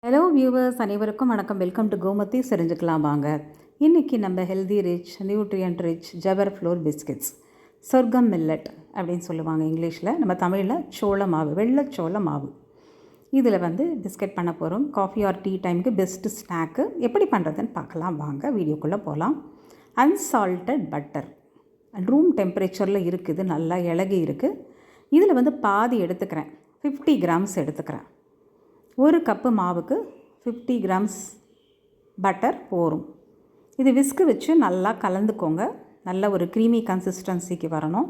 Hello viewers, அனைவருக்கும் வணக்கம். Welcome to Gomathi. தெரிஞ்சுக்கலாம் வாங்க. இன்றைக்கி நம்ம healthy rich, nutrient rich jowar flour biscuits, sorghum millet அப்படின்னு சொல்லுவாங்க இங்கிலீஷில். நம்ம தமிழில் சோள மாவு, வெள்ளைச்சோள மாவு. இதில் பிஸ்கெட் பண்ண போகிறோம். காஃபி ஆர் டீ டைமுக்கு பெஸ்ட்டு ஸ்நாக்கு. எப்படி பண்ணுறதுன்னு பார்க்கலாம் வாங்க. வீடியோக்குள்ளே போகலாம். அன்சால்ட்டட் பட்டர் ரூம் டெம்பரேச்சரில் இருக்குது, நல்லா இலகி இருக்குது. இதில் பாதி எடுத்துக்கிறேன், 50 கிராம்ஸ் எடுத்துக்கிறேன். ஒரு கப்பு மாவுக்கு 50 கிராம்ஸ் பட்டர் போரும். இது விஸ்கு வச்சு நல்லா கலந்துக்கோங்க. நல்ல ஒரு க்ரீமி கன்சிஸ்டன்சிக்கு வரணும்.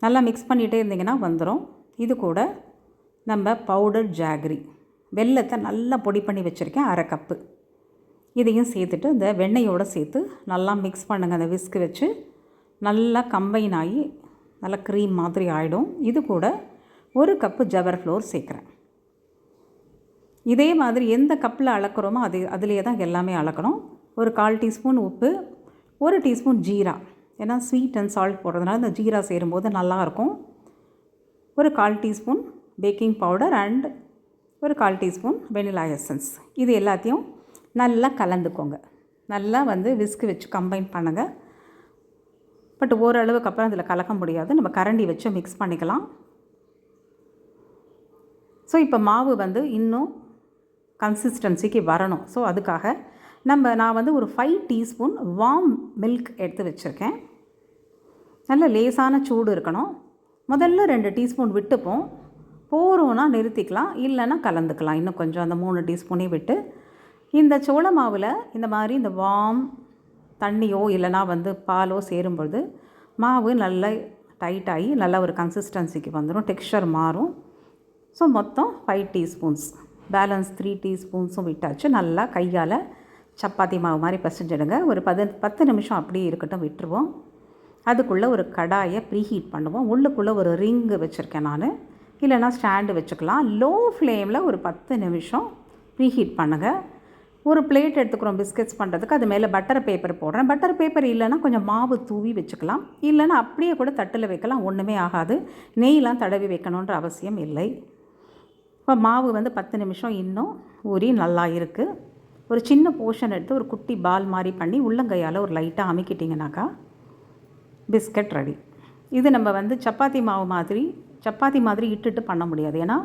நல்லா மிக்ஸ் பண்ணிகிட்டே இருந்தீங்கன்னா வந்துடும். இது கூட நம்ம பவுடர் ஜாகரி, வெல்லத்தை நல்லா பொடி பண்ணி வச்சுருக்கேன், அரை கப்பு. இதையும் சேர்த்துட்டு இந்த வெண்ணெயோடு சேர்த்து நல்லா மிக்ஸ் பண்ணுங்கள். அந்த விஸ்கு வச்சு நல்லா கம்பைன் ஆகி நல்லா க்ரீம் மாதிரி ஆகிடும். இது கூட ஒரு கப்பு ஜவர் ஃப்ளோர் சேர்க்குறேன். இதே மாதிரி எந்த கப்பில் அளக்கிறோமோ அதிலே தான் எல்லாமே அளக்கணும். ஒரு 1/4 டீஸ்பூன் உப்பு, 1 டீஸ்பூன் ஜீரா. ஏன்னா ஸ்வீட் அண்ட் சால்ட் போடுறதுனால இந்த ஜீரா சேரும்போது நல்லாயிருக்கும். ஒரு 1/4 டீஸ்பூன் பேக்கிங் பவுடர் அண்ட் ஒரு 1/4 டீஸ்பூன் வெனிலா எசன்ஸ். இது எல்லாத்தையும் நல்லா கலந்துக்கோங்க. நல்லா விஸ்கு வச்சு கம்பைன் பண்ணுங்கள். பட் ஓரளவுக்கு அப்புறம் அதில் கலக்க முடியாது, நம்ம கரண்டி வச்சு மிக்ஸ் பண்ணிக்கலாம். ஸோ இப்போ மாவு இன்னும் கன்சிஸ்டன்சிக்கு வரணும். ஸோ அதுக்காக நான் ஒரு 5 டீஸ்பூன் வார்ம் மில்க் எடுத்து வச்சுருக்கேன். நல்ல லேசான சூடு இருக்கணும். முதல்ல 2 டீஸ்பூன் விட்டுப்போம். போகிறோன்னா நிறுத்திக்கலாம், இல்லைன்னா கலந்துக்கலாம். இன்னும் கொஞ்சம் அந்த 3 டீஸ்பூனே விட்டு இந்த சோள மாவில் இந்த மாதிரி இந்த வார்ம் தண்ணியோ இல்லைனா பாலோ சேரும்பொழுது மாவு நல்லா டைட்டாகி நல்ல ஒரு கன்சிஸ்டன்சிக்கு வந்துடும், டெக்ஸ்சர் மாறும். ஸோ மொத்தம் 5 டீஸ்பூன்ஸ், பேலன்ஸ் 3 டீஸ்பூன்ஸும் விட்டாச்சு. நல்லா கையால் சப்பாத்தி மாவு மாதிரி பசைஞ்சிடுங்க. ஒரு 10 நிமிஷம் அப்படியே இருக்கட்டும், விட்டுருவோம். அதுக்குள்ளே ஒரு கடாயை ப்ரீஹீட் பண்ணுவோம். உள்ளுக்குள்ளே ஒரு ரிங்கு வச்சுருக்கேன் நான், இல்லைனா ஸ்டாண்டு வச்சுக்கலாம். லோ ஃப்ளேமில் ஒரு 10 நிமிஷம் ப்ரீஹீட் பண்ணுங்கள். ஒரு பிளேட் எடுத்துக்கிறோம் பிஸ்கெட்ஸ் பண்ணுறதுக்கு. அது மேலே பட்டர் பேப்பர் போடுறேன். பட்டர் பேப்பர் இல்லைனா கொஞ்சம் மாவு தூவி வச்சுக்கலாம், இல்லைனா அப்படியே கூட தட்டில் வைக்கலாம், ஒன்றுமே ஆகாது. நெய்லாம் தடவி வைக்கணுன்ற அவசியம் இல்லை. இப்போ மாவு 10 நிமிஷம் இன்னும் ஊறி நல்லா இருக்குது. ஒரு சின்ன போர்ஷன் எடுத்து ஒரு குட்டி பால் மாதிரி பண்ணி உள்ளங்கையால் ஒரு லைட்டாக அமுக்கிட்டிங்கனாக்கா பிஸ்கட் ரெடி. இது நம்ம சப்பாத்தி மாவு மாதிரி இட்டுட்டு பண்ண முடியாது, ஏன்னா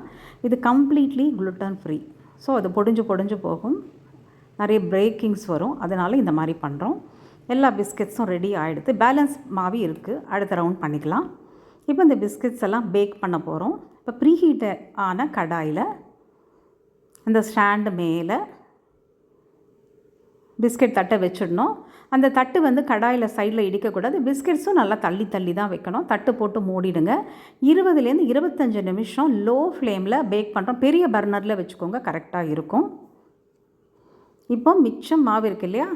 இது கம்ப்ளீட்லி குளுட்டன் ஃப்ரீ. ஸோ அது பொடிஞ்சு போகும், நிறைய பிரேக்கிங்ஸ் வரும். அதனால் இந்த மாதிரி பண்ணுறோம். எல்லா பிஸ்கெட்ஸும் ரெடி ஆகிடுது. பேலன்ஸ் மாவு இருக்குது, அடுத்த ரவுண்ட் பண்ணிக்கலாம். இப்போ இந்த பிஸ்கெட்ஸ் எல்லாம் பேக் பண்ண போகிறோம். இப்போ ப்ரீஹீட் ஆன கடாயில் அந்த ஸ்டாண்டு மேலே பிஸ்கெட் தட்டை வச்சிடணும். அந்த தட்டு கடாயில் சைடில் இடிக்கக்கூடாது. பிஸ்கெட்ஸும் நல்லா தள்ளி தான் வைக்கணும். தட்டு போட்டு மூடிடுங்க. 20லேருந்து 25 நிமிஷம் லோ ஃப்ளேமில் பேக் பண்ணுறோம். பெரிய பர்னரில் வச்சுக்கோங்க, கரெக்டாக இருக்கும். இப்போ மிச்சம் மாவு இருக்கு இல்லையா,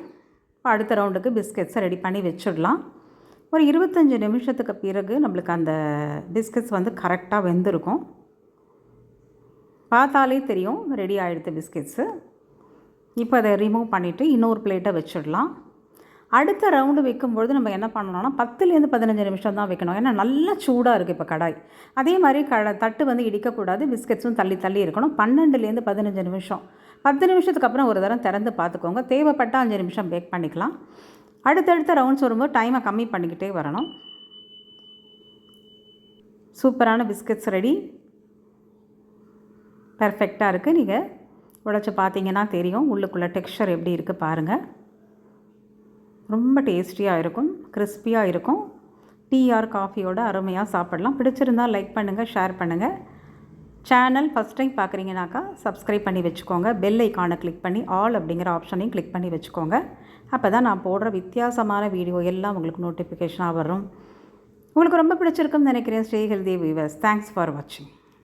இப்போ அடுத்த ரவுண்டுக்கு பிஸ்கெட்ஸை ரெடி பண்ணி வச்சிடலாம். ஒரு 25 நிமிஷத்துக்கு பிறகு நம்மளுக்கு அந்த பிஸ்கெட்ஸ் கரெக்டாக வெந்திருக்கும். பார்த்தாலே தெரியும் ரெடி ஆகிடுது பிஸ்கெட்ஸு. இப்போ அதை ரிமூவ் பண்ணிவிட்டு இன்னொரு பிளேட்டை வச்சிடலாம். அடுத்த ரவுண்டு வைக்கும்பொழுது நம்ம என்ன பண்ணணும்னா 10லேருந்து 15 நிமிஷம் தான் வைக்கணும், ஏன்னா நல்லா சூடாக இருக்குது இப்போ கடாய். அதே மாதிரி தட்டு இடிக்கக்கூடாது, பிஸ்கெட்ஸும் தள்ளி இருக்கணும். 12லேருந்து 15 நிமிஷம். 10 நிமிஷத்துக்கு அப்புறம் ஒரு தரம் திறந்து பார்த்துக்கோங்க. தேவைப்பட்டால் 5 நிமிஷம் பேக் பண்ணிக்கலாம். அடுத்தடுத்த ரவுண்ட்ஸ் வரும்போது டைமை கம்மி பண்ணிக்கிட்டே வரணும். சூப்பரான பிஸ்கெட்ஸ் ரெடி, பர்ஃபெக்டாக இருக்குது. நீங்கள் உடைச்சி பார்த்தீங்கன்னா தெரியும் உள்ளுக்குள்ளே டெக்ஸ்சர் எப்படி இருக்குது பாருங்கள். ரொம்ப டேஸ்டியாக இருக்கும், கிறிஸ்பியாக இருக்கும். டீ ஆர் காஃபியோட அருமையாக சாப்பிடலாம். பிடிச்சிருந்தால் லைக் பண்ணுங்கள், ஷேர் பண்ணுங்கள். சேனல் ஃபஸ்ட் டைம் பார்க்குறீங்கனாக்கா சப்ஸ்கிரைப் பண்ணி வச்சுக்கோங்க. பெல் ஐக்கானை கிளிக் பண்ணி ஆல் அப்படிங்கிற ஆப்ஷனையும் கிளிக் பண்ணி வச்சுக்கோங்க. அப்போ தான் நான் போடுற வித்தியாசமான வீடியோ எல்லாம் உங்களுக்கு நோட்டிஃபிகேஷனாக வரும். உங்களுக்கு ரொம்ப பிடிச்சிருக்குன்னு நினைக்கிறேன். Stay healthy viewers. Thanks for வாட்சிங்.